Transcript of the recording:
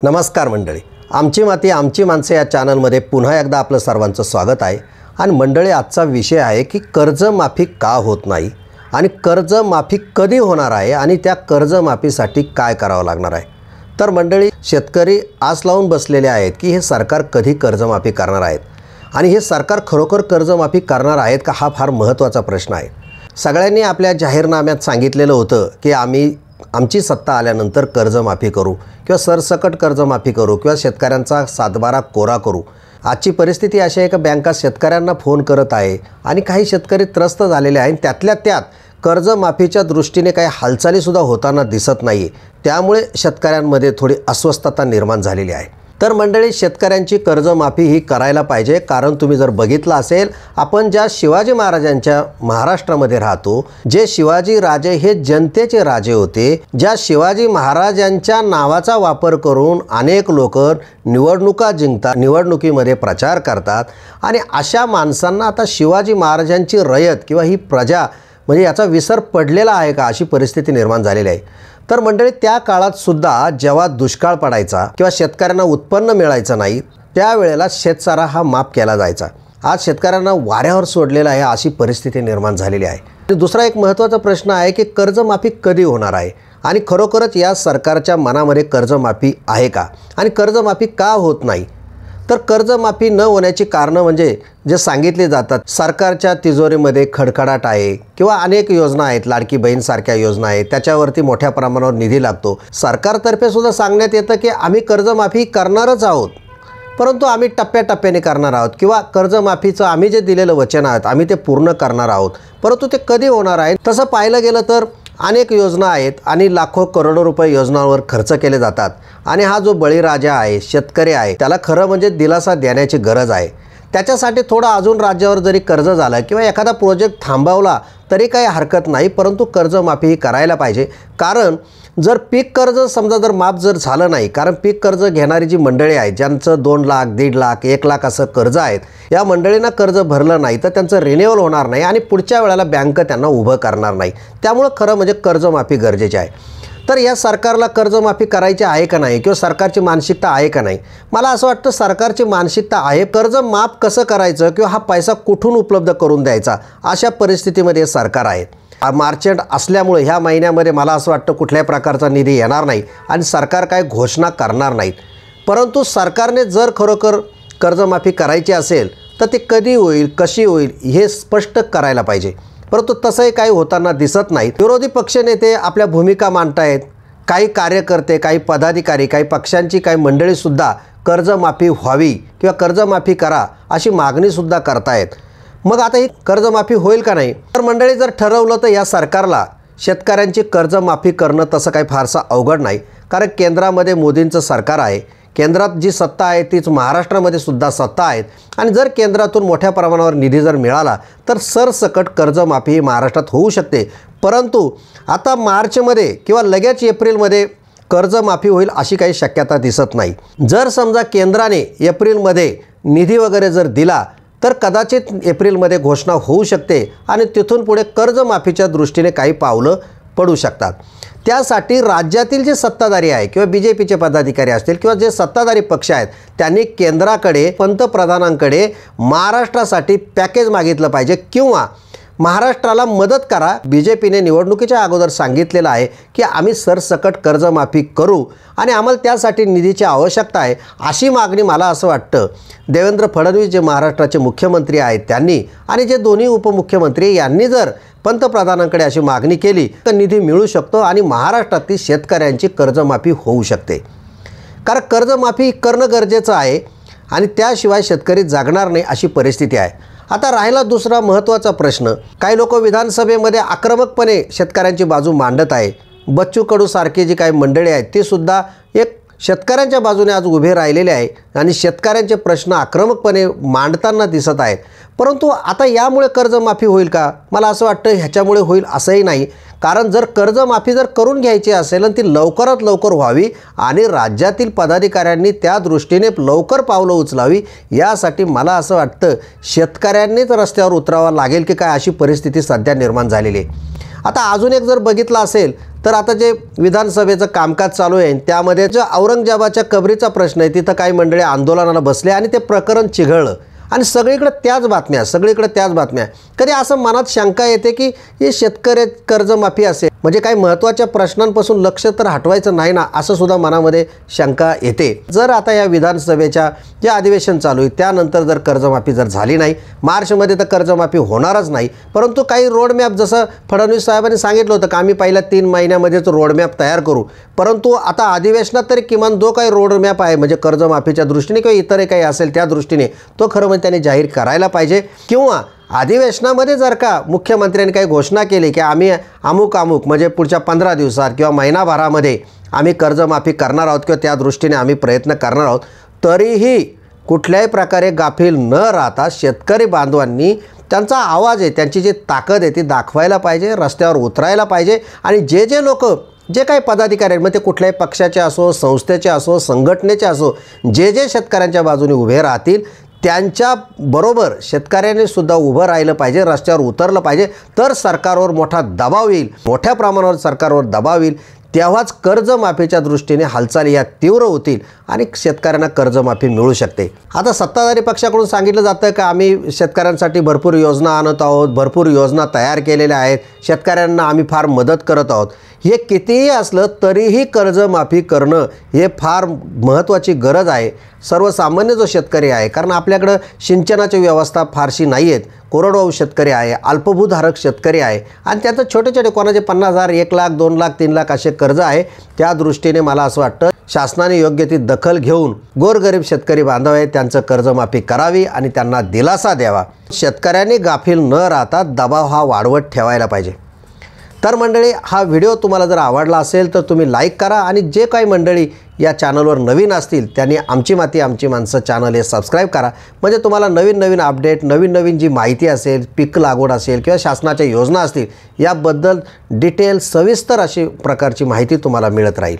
नमस्कार मंडळी, आमची माती आमची माणसे या चॅनलमध्ये पुन्हा एकदा आपलं सर्वांचं स्वागत आहे। आणि मंडळी, आजचा विषय आहे की कर्जमाफी का होत नाही आणि कर्जमाफी कधी होणार आहे आणि त्या कर्जमाफीसाठी काय करावं लागणार आहे। तर मंडळी, शेतकरी आस लावून बसलेले आहेत की हे सरकार कधी कर्जमाफी करणार आहेत आणि हे सरकार खरोखर कर्जमाफी करणार आहेत का, हा फार महत्त्वाचा प्रश्न आहे। सगळ्यांनी आपल्या जाहीरनाम्यात सांगितलेलं होतं की आमची सत्ता आल्यानंतर कर्जमाफी करू किंवा सरसकट कर्जमाफी करू किंवा शेतकऱ्यांचा सातबारा कोरा करू। आजची परिस्थिती अशी आहे की बँका शेतकऱ्यांना फोन करत आहे आणि काही शेतकरी त्रस्त झालेले आहेत। त्यातल्या त्यात कर्जमाफीच्या दृष्टीने काही हालचालीसुद्धा होताना दिसत नाही। त्यामुळे शेतकऱ्यांमध्ये थोडी अस्वस्थता निर्माण झालेली आहे। तर मंडळी, शेतकऱ्यांची कर्जमाफी ही करायला पाहिजे, कारण तुम्ही जर बघितलं असेल, आपण ज्या शिवाजी महाराजांच्या महाराष्ट्रामध्ये राहतो, जे शिवाजी राजे हे जनतेचे राजे होते, ज्या शिवाजी महाराजांच्या नावाचा वापर करून अनेक लोक निवडणुका जिंकतात, निवडणुकीमध्ये प्रचार करतात आणि अशा माणसांना आता शिवाजी महाराजांची रयत किंवा ही प्रजा म्हणजे याचा विसर पडलेला आहे का, अशी परिस्थिती निर्माण झालेली आहे। तर मंडळी, त्या काळात सुद्धा जेव्हा दुष्काळ पडायचा किंवा शेतकऱ्यांना उत्पन्न मिळायचं नाही, त्यावेळेला शेतसारा हा माफ केला जायचा। आज शेतकऱ्यांना वाऱ्यावर सोडलेला आहे, अशी परिस्थिती निर्माण झालेली आहे। दुसरा एक महत्त्वाचा प्रश्न आहे की कर्जमाफी कधी होणार आहे आणि खरोखरच या सरकारच्या मनामध्ये कर्जमाफी आहे का आणि कर्जमाफी का होत नाही। तर कर्जमाफी न होण्याची कारणं म्हणजे जे सांगितले जातात, सरकारच्या तिजोरीमध्ये खडखडाट आहे किंवा अनेक योजना आहेत, लाडकी बहीणसारख्या योजना आहेत, त्याच्यावरती मोठ्या प्रमाणावर निधी लागतो। सरकारतर्फे सुद्धा सांगण्यात येतं की आम्ही कर्जमाफी करणारच आहोत, परंतु आम्ही टप्प्याटप्प्याने करणार आहोत किंवा कर्जमाफीचं आम्ही जे दिलेलं वचन आहे आम्ही ते पूर्ण करणार आहोत, परंतु ते कधी होणार आहे। तसं पाहिलं गेलं तर अनेक योजना आहेत आणि लाखो करोडो रुपये योजनांवर खर्च केले जातात आणि हा जो बळीराजा आहे, शेतकरी आहे, त्याला खरं म्हणजे दिलासा देण्याची गरज आहे। त्याच्यासाठी थोडं अजून राज्यावर जरी कर्ज झालं किंवा एखादा प्रोजेक्ट थांबवला तरी काही हरकत नाही, परंतु कर्जमाफी ही करायला पाहिजे। कारण जर पीक कर्ज समजा जर माफ जर झालं नाही, कारण पीक कर्ज घेणारी जी मंडळी आहेत, ज्यांचं 2 लाख, 1.5 लाख, 1 लाख असं कर्ज आहेत, या मंडळींना कर्ज भरलं नाही तर त्यांचं रिन्युअल होणार नाही आणि पुढच्या वेळेला बँक त्यांना उभं करणार नाही। त्यामुळं खरं म्हणजे कर्जमाफी गरजेची आहे। तर या सरकारला कर्जमाफी करायची आहे का नाही किंवा सरकारची मानसिकता आहे का नाही, मला असं वाटतं सरकारची मानसिकता आहे। कर्ज माफ कसं करायचं किंवा हा पैसा कुठून उपलब्ध करून द्यायचा, अशा परिस्थितीमध्ये सरकार आहे। मार्चंट असल्यामुळे ह्या महिन्यामध्ये मला असं वाटतं कुठल्याही प्रकारचा निधी येणार नाही आणि सरकार काय घोषणा करणार नाहीत। परंतु सरकारने जर खरोखर कर्जमाफी करायची असेल तर ते कधी होईल, कशी होईल, हे स्पष्ट करायला पाहिजे, परंतु तसंही काही होताना दिसत नाही। विरोधी पक्षनेते आपल्या भूमिका मांडतायत, काही कार्यकर्ते, काही पदाधिकारी, काही पक्षांची काही मंडळीसुद्धा कर्जमाफी व्हावी किंवा कर्जमाफी करा अशी मागणीसुद्धा करतायत। मग आता ही कर्जमाफी होईल का नाही। तर मंडळी, जर ठरवलं तर या सरकारला शेतकऱ्यांची कर्जमाफी करणं तसं काही फारसं अवघड नाही, कारण केंद्रामध्ये मोदींचं सरकार आहे, केंद्रात जी सत्ता आहे तीच महाराष्ट्रामध्ये सुद्धा सत्ता आहेत आणि जर केंद्रातून मोठ्या प्रमाणावर निधी जर मिळाला तर सरसकट कर्जमाफी ही महाराष्ट्रात होऊ शकते। परंतु आता मार्चमध्ये किंवा लगेच एप्रिलमध्ये कर्जमाफी होईल अशी काही शक्यता दिसत नाही। जर समजा केंद्राने एप्रिलमध्ये निधी वगैरे जर दिला तर कदाचित एप्रिलमध्ये घोषणा होऊ शकते आणि तिथून पुढे कर्जमाफीच्या दृष्टीने काही पावलं पडू शकतात। त्यासाठी राज्यातील जे सत्ताधारी आहे किंवा BJPचे पदाधिकारी असतील किंवा जे सत्ताधारी पक्ष आहेत, त्यांनी केंद्राकडे, पंतप्रधानांकडे महाराष्ट्रासाठी पॅकेज मागितलं पाहिजे किंवा महाराष्ट्राला मदत करा। BJPने निवडणुकीच्या अगोदर सांगितलेलं आहे की आम्ही सरसकट कर्जमाफी करू आणि आम्हाला त्यासाठी निधीची आवश्यकता आहे, अशी मागणी मला असं वाटतं देवेंद्र फडणवीस जे महाराष्ट्राचे मुख्यमंत्री आहेत त्यांनी आणि जे दोन्ही उपमुख्यमंत्री यांनी जर पंतप्रधानांकडे अशी मागणी केली तर निधी मिळू शकतो आणि महाराष्ट्रातील शेतकऱ्यांची कर्जमाफी होऊ शकते। कारण कर्जमाफी करणं गरजेचं आहे आणि त्याशिवाय शेतकरी जगणार नाही अशी परिस्थिती आहे। आता राहिला दुसरा महत्त्वाचा प्रश्न, काही लोक विधानसभेमध्ये आक्रमकपणे शेतकऱ्यांची बाजू मांडत आहे। बच्चू कडू सारखी जी काही मंडळी आहेत ती सुद्धा एक शेतकऱ्यांच्या बाजूने आज उभे राहिलेले आहे आणि शेतकऱ्यांचे प्रश्न आक्रमकपणे मांडताना दिसत आहेत। परंतु आता यामुळे कर्जमाफी होईल का, मला असं वाटतं ह्याच्यामुळे होईल असंही नाही। कारण जर कर्जमाफी जर करून घ्यायची असेल आणि ती लवकरात लवकर व्हावी आणि राज्यातील पदाधिकाऱ्यांनी त्या दृष्टीने लवकर पावलं उचलावी, यासाठी मला असं वाटतं शेतकऱ्यांनीच रस्त्यावर उतरावं लागेल की काय, अशी परिस्थिती सध्या निर्माण झालेली आहे। आता अजून एक जर बघितलं असेल तर आता जे विधानसभेचं कामकाज चालू आहे त्यामध्ये जो औरंगजेबाच्या कबरीचा प्रश्न आहे तिथं काही मंडळी आंदोलनाला बसले आणि ते प्रकरण चिघळलं आणि सगळीकडे त्याच बातम्या कधी असं मनात शंका येते की हे शेतकरी कर्जमाफी असेल म्हणजे काही महत्त्वाच्या प्रश्नांपासून लक्ष तर हटवायचं नाही ना, असं सुद्धा मनामध्ये शंका येते. जर आता या विधानसभेच्या जे अधिवेशन चालू आहे त्यानंतर जर कर्जमाफी जर झाली नाही, मार्चमध्ये तर कर्जमाफी होणारच नाही, परंतु काही रोडमॅप जसं फडणवीस साहेबांनी सांगितलं होतं की आम्ही पहिल्या 3 महिन्यामध्येच रोडमॅप तयार करू, परंतु आता अधिवेशनात तरी किमान जो काही रोडमॅप आहे म्हणजे कर्जमाफीच्या दृष्टीने किंवा इतरही काही असेल त्या दृष्टीने तो खरं म्हणजे त्यांनी जाहीर करायला पाहिजे. किंवा अधिवेशनामध्ये जर का मुख्यमंत्र्यांनी काही घोषणा केली की आम्ही अमुक म्हणजे पुढच्या 15 दिवसात किंवा महिनाभरामध्ये आम्ही कर्जमाफी करणार आहोत किंवा त्या दृष्टीने आम्ही प्रयत्न करणार आहोत, तरीही कुठल्याही प्रकारे गाफील न राहता शेतकरी बांधवांनी त्यांचा आवाज आहे, त्यांची जी ताकद आहे ती दाखवायला पाहिजे, रस्त्यावर उतरायला पाहिजे. आणि जे लोक जे काही पदाधिकारी आहेत मग ते कुठल्याही पक्षाचे असो, संस्थेचे असो, संघटनेचे असो, जे शेतकऱ्यांच्या बाजूने उभे राहतील त्यांच्याबरोबर शेतकऱ्यांनी सुद्धा उभं राहिलं पाहिजे, रस्त्यावर उतरलं पाहिजे. तर सरकारवर मोठा दबाव येईल, मोठ्या प्रमाणावर सरकारवर दबाव येईल, तेव्हाच कर्जमाफीच्या दृष्टीने हालचाली या तीव्र होतील आणि शेतकऱ्यांना कर्जमाफी मिळू शकते. आता सत्ताधारी पक्षाकडून सांगितलं जातं की आम्ही शेतकऱ्यांसाठी भरपूर योजना आणत आहोत, भरपूर योजना तयार केलेल्या आहेत, शेतकऱ्यांना आम्ही फार मदत करत आहोत. हे कितीही असलं तरीही कर्जमाफी करणं हे फार महत्त्वाची गरज आहे सर्वसामान्य जो शेतकरी आहे. कारण आपल्याकडं सिंचनाची व्यवस्था फारशी नाही आहेत, कोरडवाहू शेतकरी आहे, अल्पभूधारक शेतकरी आहे आणि त्याचं छोटे कोणाचे 50,000, 1 लाख, 2 लाख, 3 लाख असे कर्ज आहे. त्या दृष्टीने मला असं वाटतं शासनाने योग्य ती दखल घेऊन गोरगरीब शेतकरी बांधव आहे त्यांचं कर्जमाफी करावी आणि त्यांना दिलासा द्यावा. शेतकऱ्यांनी गाफील न राहता दबाव हा वाढवत ठेवायला पाहिजे. तर मंडळी, हा व्हिडिओ तुम्हाला जर आवडला असेल तर तुम्ही लाईक करा आणि जे काही मंडळी या चॅनलवर नवीन असतील त्यांनी आमची माती आमची माणसं चॅनल हे सबस्क्राईब करा, म्हणजे तुम्हाला नवीन अपडेट, नवीन जी माहिती असेल, पीक लागवड असेल किंवा शासनाच्या योजना असतील याबद्दल डिटेल सविस्तर अशी प्रकारची माहिती तुम्हाला मिळत राहील.